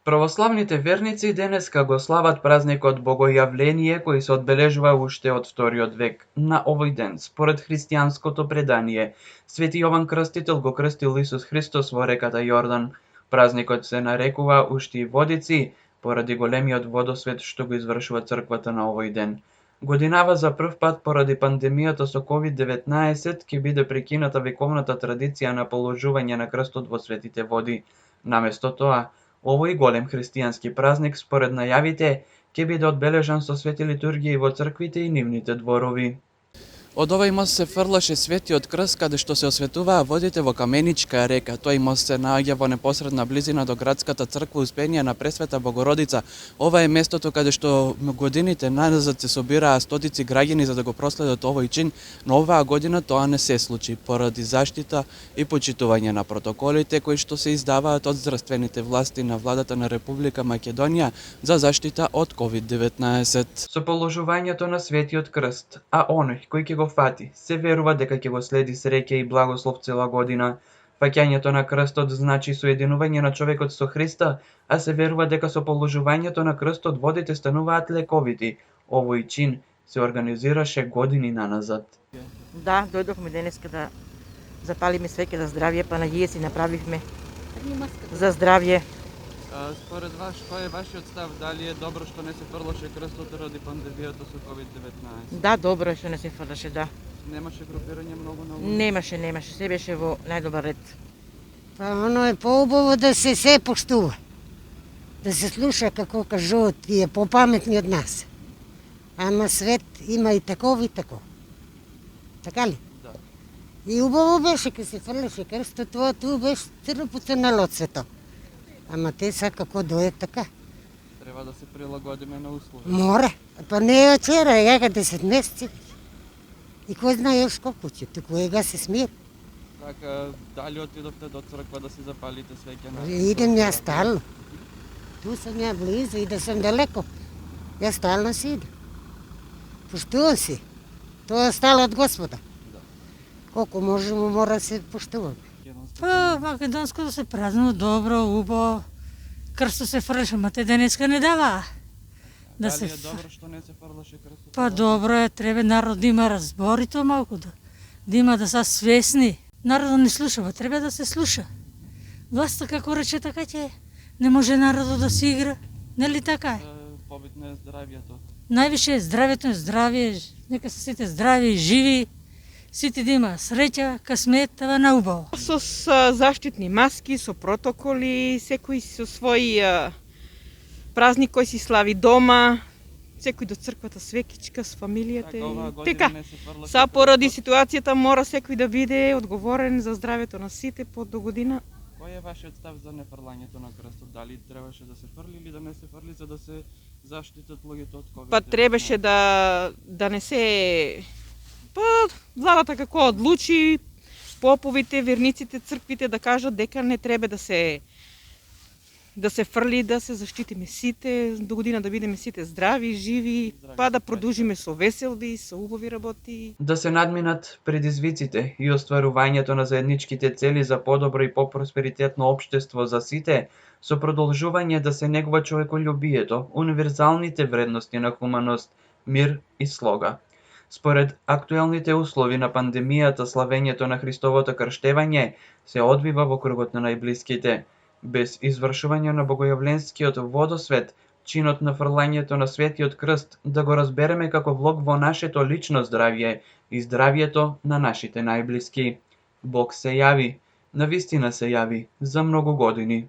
Православните верници денеска го слават празникот Богојавление кој се одбележува уште од вториот век. На овој ден, според христијанското предание, Свети Јован Крстител го крстил Исус Христос во реката Јордан. Празникот се нарекува уште и водици поради големиот водосвет што го извршува црквата на овој ден. Годинава за прв пат поради пандемијата со COVID-19 ќе биде прекината вековната традиција на положување на крстот во светите води. Наместо тоа, овој голем христијански празник, според најавите, ќе биде одбележан со свети литургии во црквите и нивните дворови. Од овој мост се фрлаше светиот крст каде што се осветуваа водите во Каменичка река. Тој мост се наоѓа во непосредна близина до градската црква Успение на Пресвета Богородица. Ова е местото каде што годините назад се собираа стотици граѓани за да го проследат овој чин, но оваа година тоа не се случи поради заштита и почитување на протоколите кои што се издаваат од здравствените власти на владата на Република Македонија за заштита од COVID-19. Со положувањето на светиот крст, а оној кој ќе го фати, се верува дека ќе го следи среќа и благослов цела година. Фаќањето на крстот значи соединување на човекот со Христа, а се верува дека со положувањето на крстот водите стануваат лековити. Овој чин се организираше години наназад. Да, дојдовме денеска да запалиме свеќе за здравје, па на јие си направивме за здравје. Според вас, кој е вашиот став? Дали е добро што не се фрлаше крстот ради пандемијата со COVID-19? Да, добро е што не се фрлаше, да. Немаше групирање многу на Немаше, се беше во најдобар ред. Па оно е поубаво да се поштува. Да се слуша како кажуваат тие попаметни од нас. Ама свет има и таков и таков. Така ли? Да. И убаво беше ке се фрлеше крстот, тоа ту беше црпуценало од светот. Ама те са како дое така. Треба да се прилагодиме на услови. Мора. Па не е вчера, јага 10 месеци. И кој знае још колку ќе, туку ега се смир. Така, дали отидовте до црква да си запалите свеќе на... Идем ја стално. Ту сум ја близо и да сум далеко. Ја стално си идем. Поштувам си. Тоа е стало од Господа. Колку можеме, мора да се поштуваме. Па, македонското се празнува добро, убаво. Крстот се фрлеше, ма те денеска не дава. Дали е добро што не се фрлаше крстот? Па добро е, треба народ да има разбори тоа малку да има да се свесни. Народот не слушава, треба да се слуша. Власта како рече така ќе не може народот да се игра, нели така е? Побитно е здравјето. Највише е здравје, нека се сите здрави и живи. Сите да има среќа, късмет, това на убаво. Со заштитни маски, со протоколи, секој со свој празник кој си слави дома, секој до црквата свекичка с фамилијата. Така, са поради ситуацијата мора секој да биде одговорен за здравјето на сите по до година. Кој е вашиот став за нефрлањето на крстот? Дали требаше да се фрли или да не се фрли за да се заштитат луѓето од COVID-19? Па требаше да не се... Па, владата како одлучи, поповите, верниците, црквите да кажат дека не треба да се фрли, да се заштитиме сите, до година да бидеме сите здрави, живи, па да продолжиме со веселби, со убави работи. Да се надминат предизвиците и остварувањето на заедничките цели за подобро и попросперитетно општество за сите, со продолжување да се негува човеколюбието, универзалните вредности на хуманост, мир и слога. Според актуелните услови на пандемијата, славењето на Христовото крштевање се одвива во кругот на најблиските. Без извршување на богојавленскиот водосвет, чинот на фрлањето на светиот крст, да го разбереме како влог во нашето лично здравје и здравјето на нашите најблиски. Бог се јави, навистина се јави, за многу години.